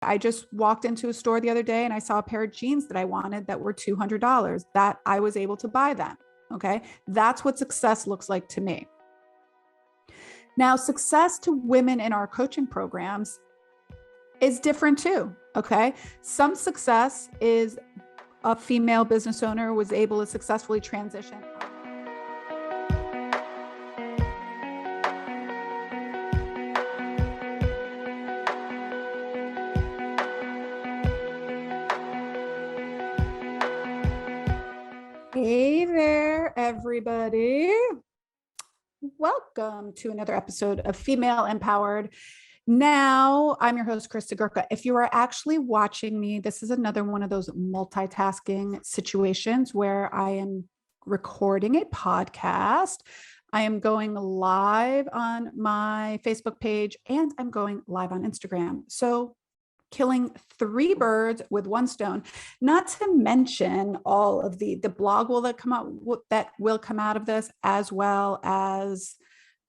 I just walked into a store the other day and I saw a pair of jeans that I wanted that were $200 that I was able to buy them. Okay. That's what success looks like to me. Now, success to women in our coaching programs is different too. Okay. Some success is a female business owner was able to successfully transition. Hey there, everybody. Welcome to another episode of Female Empowered. Now, I'm your host, Krista Gurka. If you are actually watching me, this is another one of those multitasking situations where I am recording a podcast. I am going live on my Facebook page and I'm going live on Instagram. So killing three birds with one stone, not to mention all of the blog that will come out of this, as well as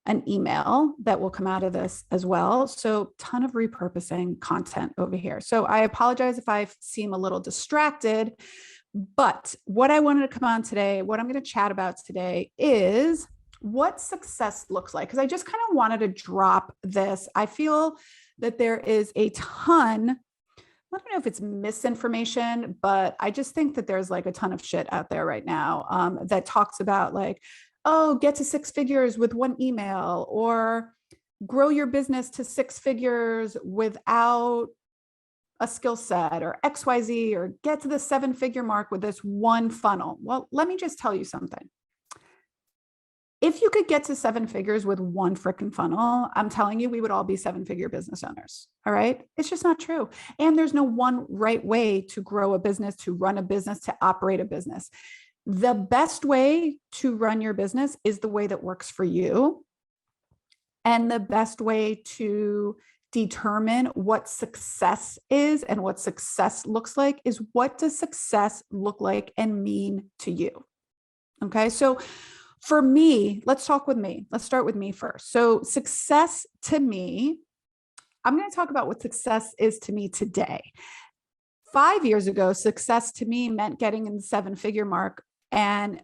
an email that will come out of this as well. So ton of repurposing content over here. So I apologize if I seem a little distracted, but what I wanted to come on today, what I'm going to chat about today is what success looks like. Because I just kind of wanted to drop this. I feel that there is a ton, I don't know if it's misinformation, but I just think that there's like a ton of shit out there right now that talks about like, oh, get to six figures with one email, or grow your business to six figures without a skill set, or XYZ, or get to the seven-figure mark with this one funnel. Well, let me just tell you something. If you could get to seven figures with one freaking funnel, I'm telling you, we would all be seven-figure business owners. All right. It's just not true. And there's no one right way to grow a business, to run a business, to operate a business. The best way to run your business is the way that works for you. And the best way to determine what success is and what success looks like is, what does success look like and mean to you? Okay. So for me, let's talk with me. Let's start with me first. So success to me, I'm going to talk about what success is to me today. 5 years ago, success to me meant getting in the seven-figure mark. And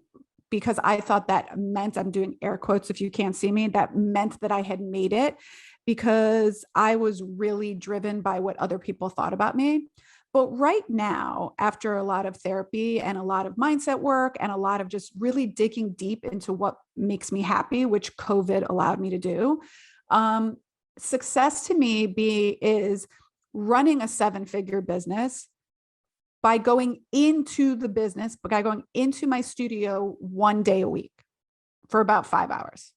because I thought that meant, I'm doing air quotes if you can't see me, that meant that I had made it, because I was really driven by what other people thought about me. But right now, after a lot of therapy and a lot of mindset work and a lot of just really digging deep into what makes me happy, which COVID allowed me to do, success to me is running a seven-figure business by going into the business, by going into my studio one day a week for about 5 hours.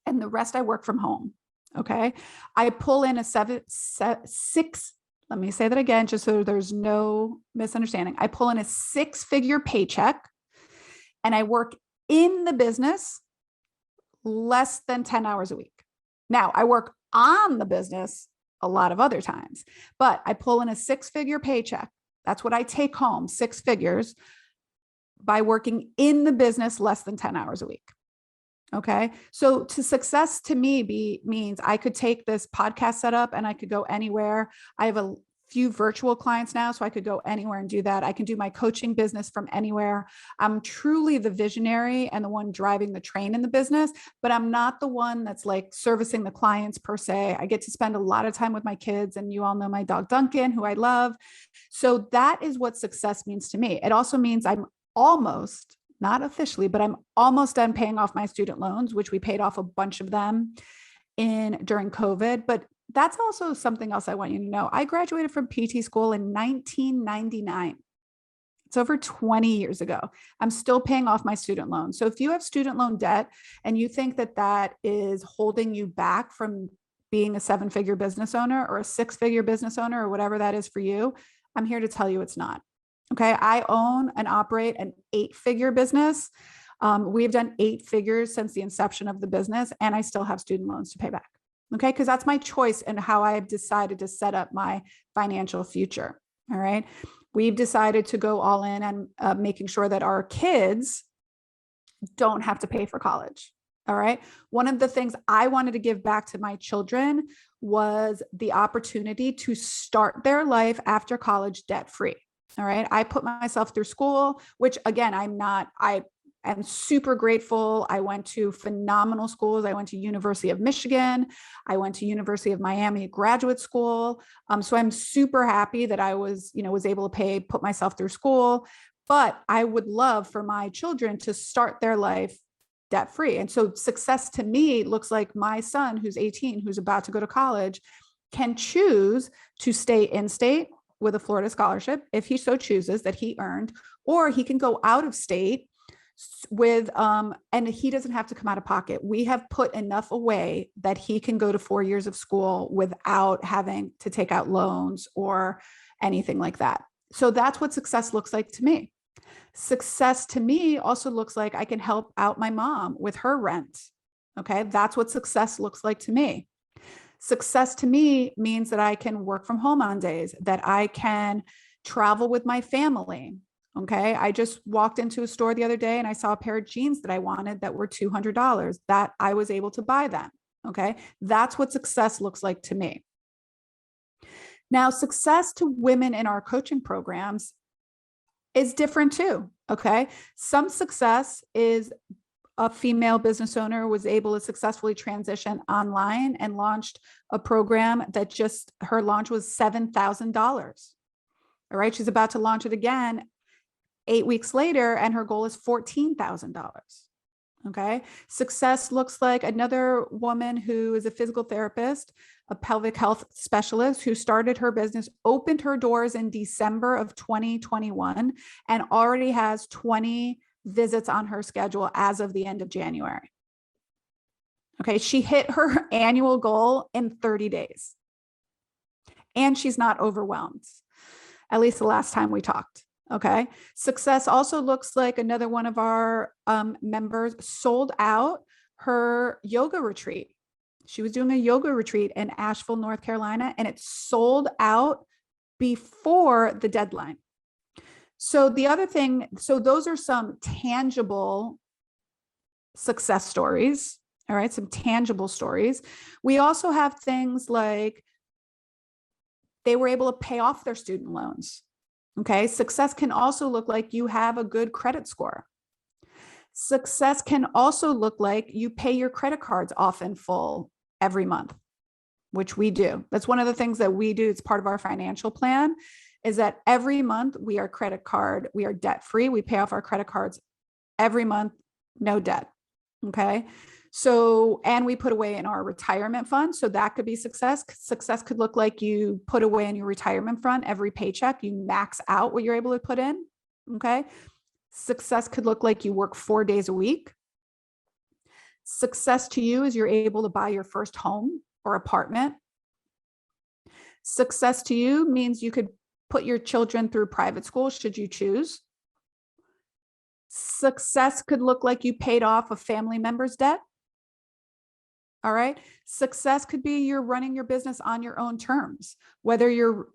And the rest I work from home. Okay. I pull in let me say that again, just so there's no misunderstanding. I pull in a six-figure paycheck and I work in the business less than 10 hours a week. Now, I work on the business a lot of other times, but I pull in a six-figure paycheck. That's what I take home, six figures, by working in the business less than 10 hours a week. Okay. So to success to me means I could take this podcast setup and I could go anywhere. I have a few virtual clients now, so I could go anywhere and do that. I can do my coaching business from anywhere. I'm truly the visionary and the one driving the train in the business, but I'm not the one that's like servicing the clients per se. I get to spend a lot of time with my kids, and you all know my dog Duncan, who I love. So that is what success means to me. It also means I'm almost, not officially, but I'm almost done paying off my student loans, which we paid off a bunch of them during COVID. But that's also something else I want you to know. I graduated from PT school in 1999. It's over 20 years ago. I'm still paying off my student loans. So if you have student loan debt and you think that that is holding you back from being a seven-figure business owner or a six-figure business owner or whatever that is for you, I'm here to tell you it's not. Okay. I own and operate an eight-figure business. We've done eight figures since the inception of the business, and I still have student loans to pay back. Okay. Because that's my choice and how I've decided to set up my financial future. All right. We've decided to go all in and making sure that our kids don't have to pay for college. All right. One of the things I wanted to give back to my children was the opportunity to start their life after college debt free. All right. I put myself through school, which again, I am super grateful. I went to phenomenal schools. I went to University of Michigan. I went to University of Miami graduate school. So I'm super happy that I was able to put myself through school, but I would love for my children to start their life debt free. And so success to me looks like my son, who's 18, who's about to go to college, can choose to stay in state with a Florida scholarship if he so chooses that he earned, or he can go out of state with and he doesn't have to come out of pocket. We have put enough away that he can go to 4 years of school without having to take out loans or anything like that. So that's what success looks like to me. Success to me also looks like I can help out my mom with her rent. Okay, that's what success looks like to me. Success to me means that I can work from home on days, that I can travel with my family. Okay. I just walked into a store the other day and I saw a pair of jeans that I wanted that were $200 that I was able to buy them. Okay. That's what success looks like to me. Now, success to women in our coaching programs is different too. Okay. Some success is a female business owner was able to successfully transition online and launched a program that just her launch was $7,000. All right. She's about to launch it again 8 weeks later, and her goal is $14,000. Okay. Success looks like another woman who is a physical therapist, a pelvic health specialist who started her business, opened her doors in December of 2021, and already has 20 visits on her schedule as of the end of January. Okay. She hit her annual goal in 30 days. And she's not overwhelmed, at least the last time we talked. Okay. Success also looks like another one of our members sold out her yoga retreat. She was doing a yoga retreat in Asheville, North Carolina, and it sold out before the deadline. So the other thing, so those are some tangible success stories. All right. Some tangible stories. We also have things like they were able to pay off their student loans. Okay. Success can also look like you have a good credit score. Success can also look like you pay your credit cards off in full every month, which we do. That's one of the things that we do. It's part of our financial plan, is that every month we are debt free. We pay off our credit cards every month, no debt. Okay. So, and we put away in our retirement fund. So that could be success. Success could look like you put away in your retirement fund every paycheck, you max out what you're able to put in. Okay. Success could look like you work 4 days a week. Success to you is you're able to buy your first home or apartment. Success to you means you could put your children through private school should you choose. Success could look like you paid off a family member's debt. All right. Success could be you're running your business on your own terms, whether you're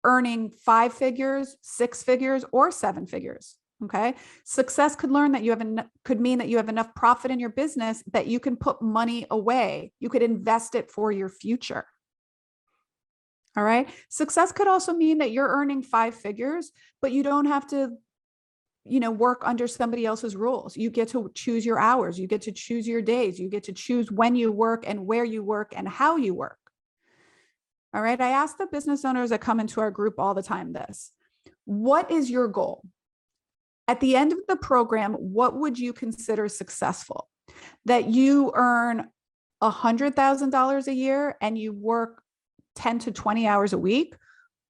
earning 5 figures, 6 figures, or 7 figures. Okay. Success could mean that you have enough profit in your business that you can put money away. You could invest it for your future. All right. Success could also mean that you're earning 5 figures, but you don't have to, work under somebody else's rules. You get to choose your hours. You get to choose your days. You get to choose when you work and where you work and how you work. All right. I ask the business owners that come into our group all the time this: what is your goal? At the end of the program, what would you consider successful? That you earn $100,000 a year and you work 10 to 20 hours a week,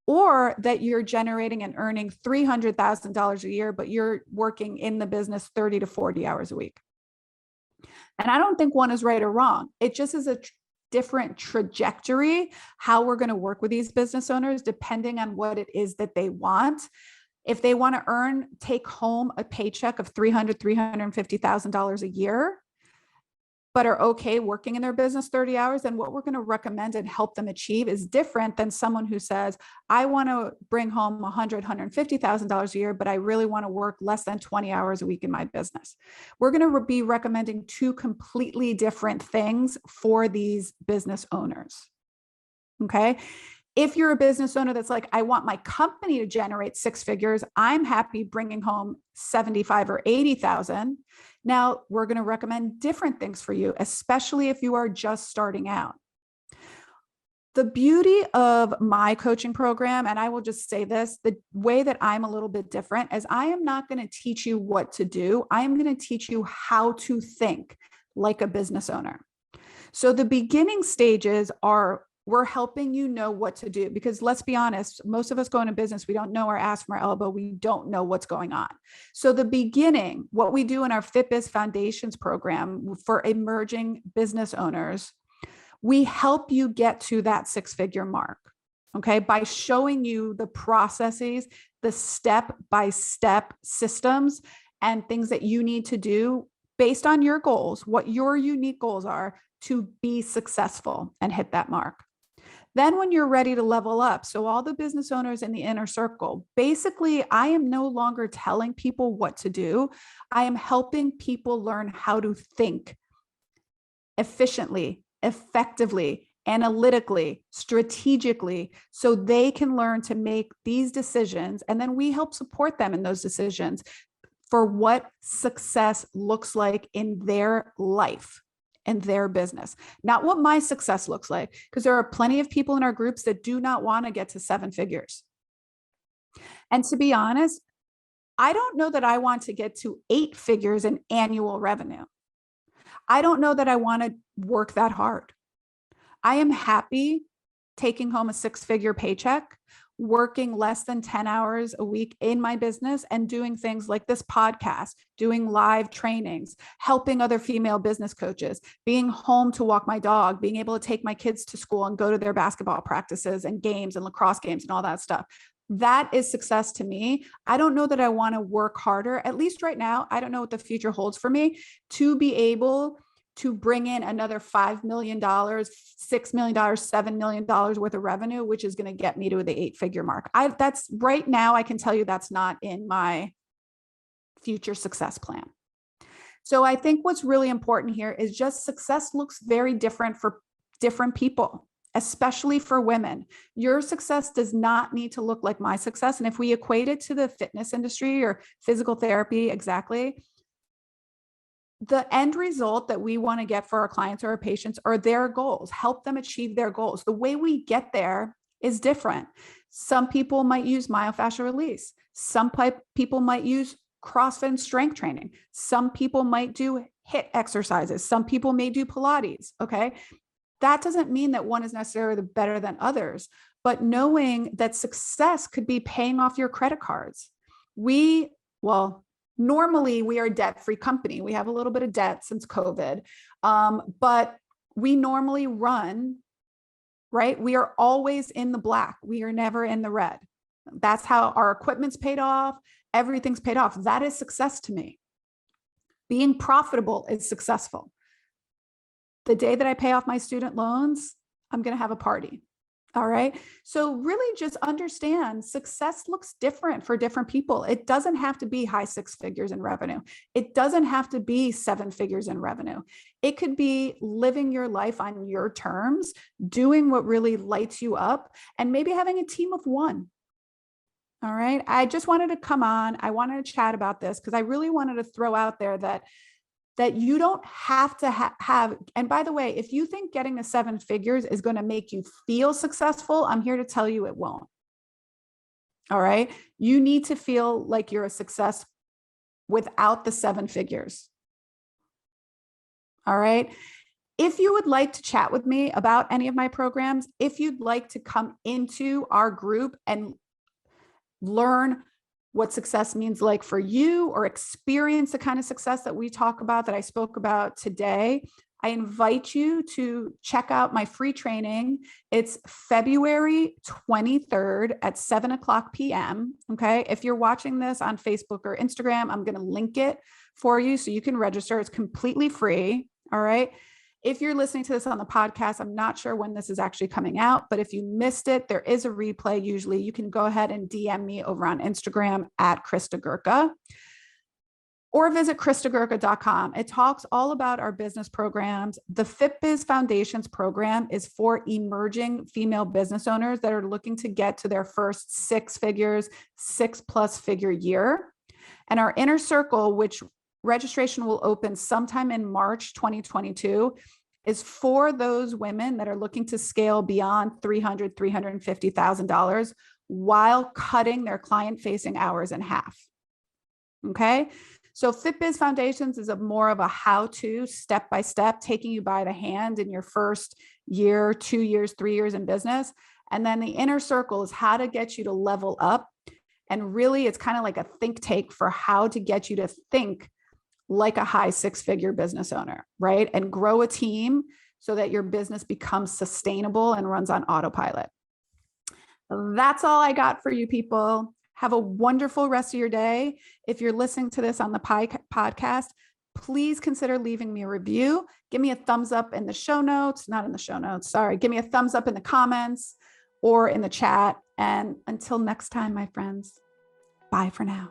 or that you're generating and earning $300,000 a year, but you're working in the business 30 to 40 hours a week. And I don't think one is right or wrong. It just is a different trajectory, how we're going to work with these business owners, depending on what it is that they want. If they want to take home a paycheck of $300,000, $350,000 a year, but are okay working in their business 30 hours, then what we're going to recommend and help them achieve is different than someone who says, I want to bring home $100,000, $150,000 a year, but I really want to work less than 20 hours a week in my business. We're going to be recommending 2 completely different things for these business owners. Okay. If you're a business owner that's like, I want my company to generate six figures, I'm happy bringing home 75 or 80,000. Now we're going to recommend different things for you, especially if you are just starting out. The beauty of my coaching program, and I will just say this, the way that I'm a little bit different is I am not going to teach you what to do. I am going to teach you how to think like a business owner. So the beginning stages are we're helping you know what to do, because let's be honest, most of us go into business, we don't know our ass from our elbow. We don't know what's going on. So the beginning, what we do in our FitBiz Foundations program for emerging business owners, we help you get to that six-figure mark, okay, by showing you the processes, the step-by-step systems and things that you need to do based on your goals, what your unique goals are to be successful and hit that mark. Then when you're ready to level up, so all the business owners in the inner circle, basically, I am no longer telling people what to do. I am helping people learn how to think efficiently, effectively, analytically, strategically, so they can learn to make these decisions. And then we help support them in those decisions for what success looks like in their life and their business, not what my success looks like, because there are plenty of people in our groups that do not want to get to seven figures. And to be honest, I don't know that I want to get to eight figures in annual revenue. I don't know that I want to work that hard. I am happy taking home a six-figure paycheck, working less than 10 hours a week in my business and doing things like this podcast, doing live trainings, helping other female business coaches, being home to walk my dog, being able to take my kids to school and go to their basketball practices and games and lacrosse games and all that stuff. That is success to me. I don't know that I want to work harder, at least right now. I don't know what the future holds for me to be able to bring in another $5 million, $6 million, $7 million worth of revenue, which is going to get me to the eight-figure mark. That's right now, I can tell you that's not in my future success plan. So I think what's really important here is just success looks very different for different people, especially for women. Your success does not need to look like my success. And if we equate it to the fitness industry or physical therapy, exactly, the end result that we want to get for our clients or our patients are their goals, help them achieve their goals. The way we get there is different. Some people might use myofascial release. Some people might use CrossFit and strength training. Some people might do HIIT exercises. Some people may do Pilates. Okay. That doesn't mean that one is necessarily better than others, but knowing that success could be paying off your credit cards. Normally we are a debt-free company. We have a little bit of debt since COVID, but we normally run, right? We are always in the black. We are never in the red. That's how our equipment's paid off. Everything's paid off. That is success to me. Being profitable is successful. The day that I pay off my student loans, I'm going to have a party. All right. So really just understand success looks different for different people. It doesn't have to be high six figures in revenue. It doesn't have to be seven figures in revenue. It could be living your life on your terms, doing what really lights you up, and maybe having a team of one. All right. I just wanted to come on. I wanted to chat about this because I really wanted to throw out there that you don't have to have, and by the way, if you think getting to seven figures is going to make you feel successful, I'm here to tell you it won't. All right. You need to feel like you're a success without the seven figures. All right. If you would like to chat with me about any of my programs, if you'd like to come into our group and learn what success means like for you or experience the kind of success that we talk about, that I spoke about today, I invite you to check out my free training. It's February 23rd at 7:00 p.m. Okay. If you're watching this on Facebook or Instagram, I'm going to link it for you so you can register. It's completely free. All right. If you're listening to this on the podcast, I'm not sure when this is actually coming out, but if you missed it, there is a replay. Usually you can go ahead and DM me over on Instagram at Krista Gurka. or visit kristagurka.com. It talks all about our business programs. The FitBiz Foundations program is for emerging female business owners that are looking to get to their first 6 figures, 6+ figure year. And our inner circle, which registration will open sometime in March 2022, is for those women that are looking to scale beyond $300,000, $350,000 while cutting their client-facing hours in half. Okay. So FitBiz Foundations is more of a how-to, step-by-step, taking you by the hand in your first year, 2 years, 3 years in business. And then the inner circle is how to get you to level up. And really, it's kind of like a think tank for how to get you to think like a high 6-figure business owner, right? And grow a team so that your business becomes sustainable and runs on autopilot. That's all I got for you people. Have a wonderful rest of your day. If you're listening to this on the podcast, please consider leaving me a review. Give me a thumbs up in the show notes, not in the show notes, sorry. Give me a thumbs up in the comments or in the chat. And until next time, my friends, bye for now.